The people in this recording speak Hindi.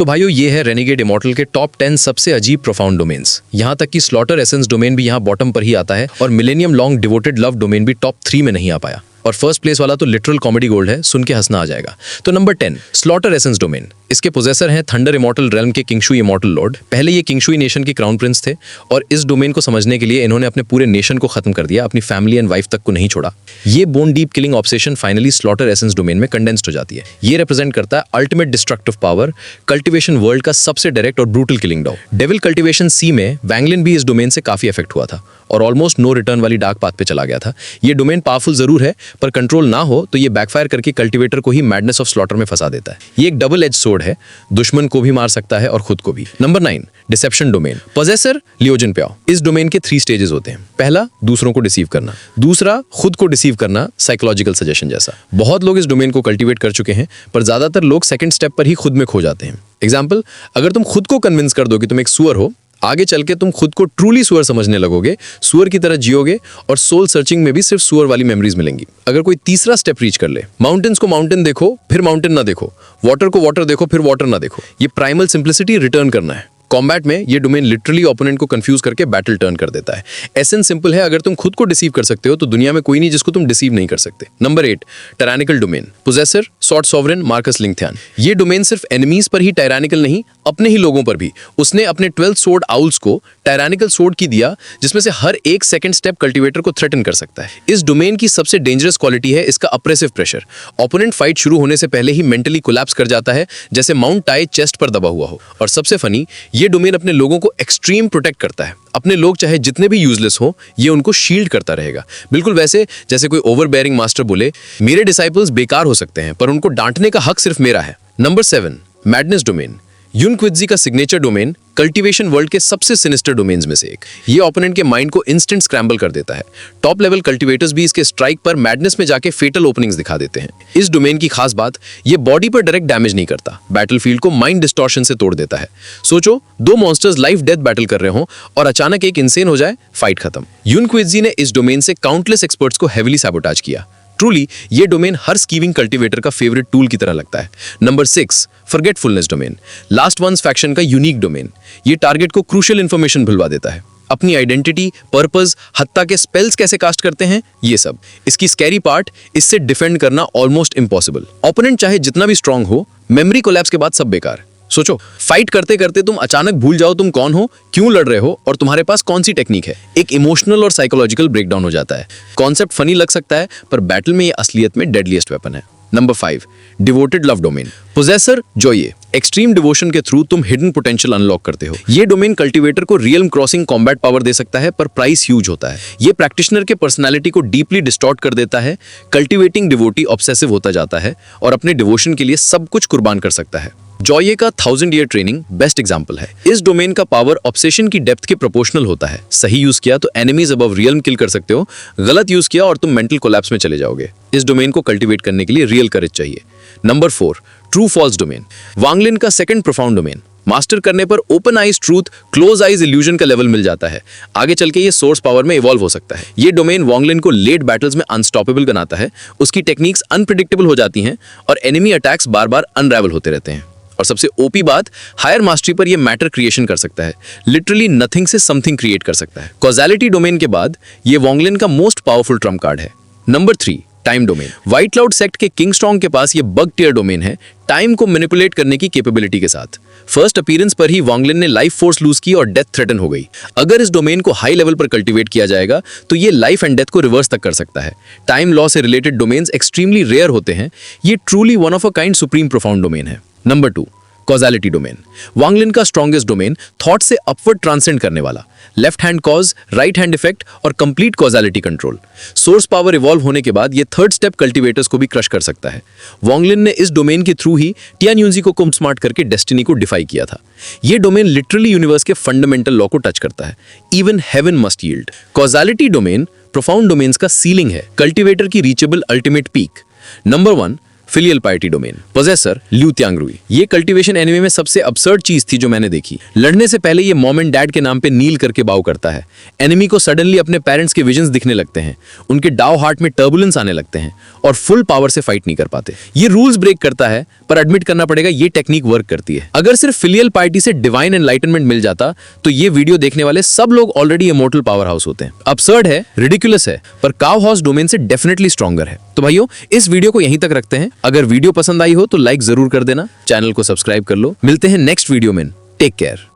तो भाइयों ये है रेनिगेड इमॉर्टल के टॉप 10 सबसे अजीब प्रोफाउंड डोमेन्स। यहाँ तक कि स्लॉटर एसेंस डोमेन भी यहाँ बॉटम पर ही आता है और millennium long devoted love domain भी टॉप 3 में नहीं आ पाया। और फर्स्ट प्लेस वाला तो लिटरल कॉमेडी गोल्ड है, सुन के हंसना आ जाएगा। तो नंबर 10 स्लॉटर एसेंस डोमेन। इसके पोजेसर हैं थंडर इमॉर्टल रेल्म के किंगशुई इमॉर्टल लॉर्ड। पहले ये किंगशुई नेशन के क्राउन प्रिंस थे और इस डोमेन को समझने के लिए इन्होंने अपने पूरे नेशन को खत्म कर दिया, अपनी फैमिली एंड वाइफ तक को नहीं छोड़ा। ये bone deep killing obsession finally slaughter essence domain में कंडेंस्ड हो जाती है। ये रिप्रेजेंट करता है ultimate destructive power, cultivation world का सबसे डायरेक्ट और brutal killing dog. Devil cultivation सी में वैंगलिन भी इस डोमेन से काफी इफेक्ट हुआ था और ऑलमोस्ट नो रिटर्न वाली डार्क पाथ पे चला गया था। ये डोमेन पावरफुल जरूर है पर कंट्रोल ना हो तो ये बैकफायर करके कल्टिवेटर को ही मैडनेस ऑफ स्लॉटर में फंसा देता है। ये एक डबल एज सोर्ड है, दुश्मन को भी मार सकता है और खुद को भी। Number 9 deception domain. पोजेसर लियोजन प्याओ। इस डोमेन के 3 स्टेजेस होते हैं। पहला दूसरों को डिसीव करना, दूसरा खुद को डिसीव करना साइकोलॉजिकल सजेशन जैसा। बहुत लोग इस डोमेन को कल्टिवेट कर चुके हैं पर ज्यादातर लोग सेकंड स्टेप पर ही खुद में खो जाते हैं। एग्जाम्पल, अगर तुम खुद को कन्विंस कर दो कि तुम एक सुअर हो, आगे चल के तुम खुद को ट्रूली सुअर समझने लगोगे, सुअर की तरह जियोगे और सोल सर्चिंग में भी सिर्फ सुअर वाली मेमोरीज मिलेंगी। अगर कोई तीसरा स्टेप रीच कर ले, माउंटेन्स को माउंटेन देखो फिर माउंटेन ना देखो, वाटर को वाटर देखो फिर वाटर ना देखो, ये प्राइमल सिंप्लिसिटी रिटर्न करना है। कॉम्बैट में ये डोमेन लिटरली ओपोनेंट को कंफ्यूज करके बैटल टर्न कर देता है। एसेंस सिंपल है, अगर तुम खुद को डिसीव कर सकते हो तो दुनिया में कोई नहीं जिसको तुम डिसीव नहीं कर सकते। Number 8 tyrannical domain. Possessor sword sovereign मार्कस लिंगथ्यान। ये डोमेन सिर्फ एनिमीज पर ही टायरानिकल नहीं, अपने ही लोगों पर भी। उसने अपने 12 सोर्ड आउल्स को टायरानिकल सोर्ड की दिया जिसमें से हर एक सेकंड स्टेप कल्टिवेटर को थ्रेटन कर सकता है। इस डोमेन की सबसे डेंजरस क्वालिटी है इसका अप्रेसिव प्रेशर। ओपोनेंट फाइट शुरू होने से पहले ही मेंटली कोलैप्स कर जाता है जैसे माउंट टाई चेस्ट पर दबा हुआ हो। और सबसे फनी, ये डोमेन अपने लोगों को एक्सट्रीम प्रोटेक्ट करता है। अपने लोग चाहे जितने भी यूजलेस हो, ये उनको शील्ड करता रहेगा। बिल्कुल वैसे जैसे कोई ओवरबेयरिंग मास्टर बोले मेरे डिसाइपल्स बेकार हो सकते हैं पर उनको डांटने का हक सिर्फ मेरा है। Number 7 madness domain. यून क्वित्जी का सिग्नेचर डोमेन कल्टीवेशन वर्ल्ड के सबसे सिनिस्टर डोमेन्स में से एक। ये ओपोनेंट के माइंड को इंस्टेंट स्क्रैम्बल कर देता है। टॉप लेवल कल्टीवेटर्स भी इसके स्ट्राइक पर मैडनेस में जाके फेटल ओपनिंग्स दिखा देते हैं। इस डोमेन की खास बात, ये बॉडी पर डायरेक्ट डैमेज नहीं करता, बैटलफील्ड को माइंड डिस्टॉर्शन से तोड़ देता है। सोचो 2 मॉन्स्टर्स लाइफ डेथ बैटल कर रहे हो और अचानक एक इंसेन हो जाए, फाइट खत्म। यून क्वित्जी ने इस डोमेन से काउंटलेस एक्सपर्ट्स को हेविली सैबोटाज किया। ट्रूली ये डोमेन हर स्कीविंग कल्टीवेटर का फेवरेट टूल की तरह लगता है। Number 6 forgetfulness domain. Last ones faction का यूनिक डोमेन। ये टारगेट को क्रूशियल इंफॉर्मेशन भुलवा देता है, अपनी आइडेंटिटी, पर्पस, हत्ता के स्पेल्स कैसे कास्ट करते हैं, ये सब। इसकी स्कैरी पार्ट, इससे डिफेंड करना ऑलमोस्ट इम्पॉसिबल। ओपोनेंट चाहे जितना भी स्ट्रांग हो, मेमोरी कोलैप्स के बाद सब बेकार। सोचो फाइट करते करते तुम अचानक भूल जाओ तुम कौन हो, क्यों लड़ रहे हो और तुम्हारे पास कौन सी टेक्निक है। एक इमोशनल और साइकोलॉजिकल ब्रेकडाउन हो जाता है। कॉन्सेप्ट फनी लग सकता है पर बैटल में ये असलियत में डेडलीस्ट वेपन है। Number 5 devoted love domain. Possessor जोये। एक्सट्रीम डिवोशन के थ्रू तुम हिडन पोटेंशियल अनलॉक करते हो। ये डोमेन कल्टीवेटर को रियल्म क्रॉसिंग कॉम्बैट पावर दे सकता है पर प्राइस ह्यूज होता है। ये प्रैक्टिशनर के पर्सनालिटी को डीपली डिस्टॉर्ट कर देता है। कल्टीवेटिंग डिवोटी ऑब्सेसिव होता जाता है और अपने डिवोशन के लिए सब कुछ कुर्बान कर सकता है। जॉये का 1000 ईयर ट्रेनिंग बेस्ट एग्जांपल है। इस डोमेन का पावर ऑब्सेशन की डेप्थ के प्रोपोर्शनल होता है। सही यूज किया तो एनिमीज अबव रियल्म किल कर सकते हो, गलत यूज किया और तुम मेंटल कोलैप्स में चले जाओगे। इस डोमेन को कल्टीवेट करने के लिए रियल करेज चाहिए। Number 4 true false domain. Wanglin का सेकंड प्रोफाउंड डोमेन। मास्टर करने पर open eyes truth, close eyes illusion का लेवल मिल जाता है। आगे चल के ये सोर्स पावर में इवॉल्व हो सकता है। ये डोमेन वांगलिन को लेट बैटल्स में अनस्टॉपेबल बनाता है। उसकी टेक्निक्स अनप्रेडिक्टेबल हो जाती हैं और एनिमी अटैक्स बार बार अनरावल होते रहते हैं। और सबसे ओपी बात, हायर मास्टरी पर ये मैटर क्रिएशन कर सकता है। लिटरली नथिंग से समथिंग क्रिएट कर सकता है। कॉजालिटी डोमेन के बाद ये वांगलिन का मोस्ट पावरफुल ट्रम्प कार्ड है। Number 3 time domain. White cloud sect के किंग स्ट्रॉन्ग के पास ये बग टियर डोमेन है, टाइम को मैनिपुलेट करने की कैपेबिलिटी के साथ। फर्स्ट अपीयरेंस पर ही वांगलिन ने लाइफ फोर्स लूज की और डेथ थ्रेटन हो गई। अगर इस डोमेन को हाई लेवल पर कल्टीवेट किया जाएगा तो ये लाइफ एंड डेथ को रिवर्स तक कर सकता है। टाइम लॉ से रिलेटेड डोमेन्स एक्सट्रीमली रेयर होते हैं। ये truly one of a kind supreme profound domain है। Number 2 causality domain. वांगलिन का स्ट्रॉन्गेस्ट डोमेन, थॉट से अपवर्ड ट्रांसेंड करने वाला। Left hand cause, right hand effect और complete causality control. Source power evolve होने के बाद ये थर्ड स्टेप कल्टीवेटर्स को भी क्रश कर सकता है। वांगलिन ने इस डोमेन के थ्रू ही टियान्यूनजी को कुम स्मार्ट करके डेस्टिनी को डिफाई किया था। ये डोमेन लिटरली यूनिवर्स के फंडामेंटल लॉ को टच करता है। Even heaven must yield. Causality domain profound domains का सीलिंग है, कल्टीवेटर की reachable ultimate peak. Number 1 filial piety domain. Possessor ल्यू त्यांगरुई। ये कल्टीवेशन एनिमे में सबसे absurd चीज थी जो मैंने देखी। लड़ने से पहले ये मॉम एंड डैड के नाम पे नील करके बाउ करता है। एनिमी को सडनली अपने पेरेंट्स के विजन्स दिखने लगते हैं, उनके डाउ हार्ट में टर्बुलेंस आने लगते हैं और फुल पावर से फाइट नहीं कर पाते। ये रूल्स ब्रेक करता है, पर एडमिट करना पड़ेगा ये टेक्निक वर्क करती है। अगर सिर्फ फिलियल पाइटी से डिवाइन एनलाइटनमेंट मिल जाता तो ये वीडियो देखने वाले सब लोग ऑलरेडी इमोर्टल पावर हाउस होते हैं। absurd है, रिडिकुलस है, पर काव हाउस डोमेन से डेफिनेटली स्ट्रॉन्गर है। तो भाइयों, इस वीडियो को यहीं तक रखते हैं। अगर वीडियो पसंद आई हो तो लाइक जरूर कर देना, चैनल को सब्सक्राइब कर लो। मिलते हैं नेक्स्ट वीडियो में। Take care.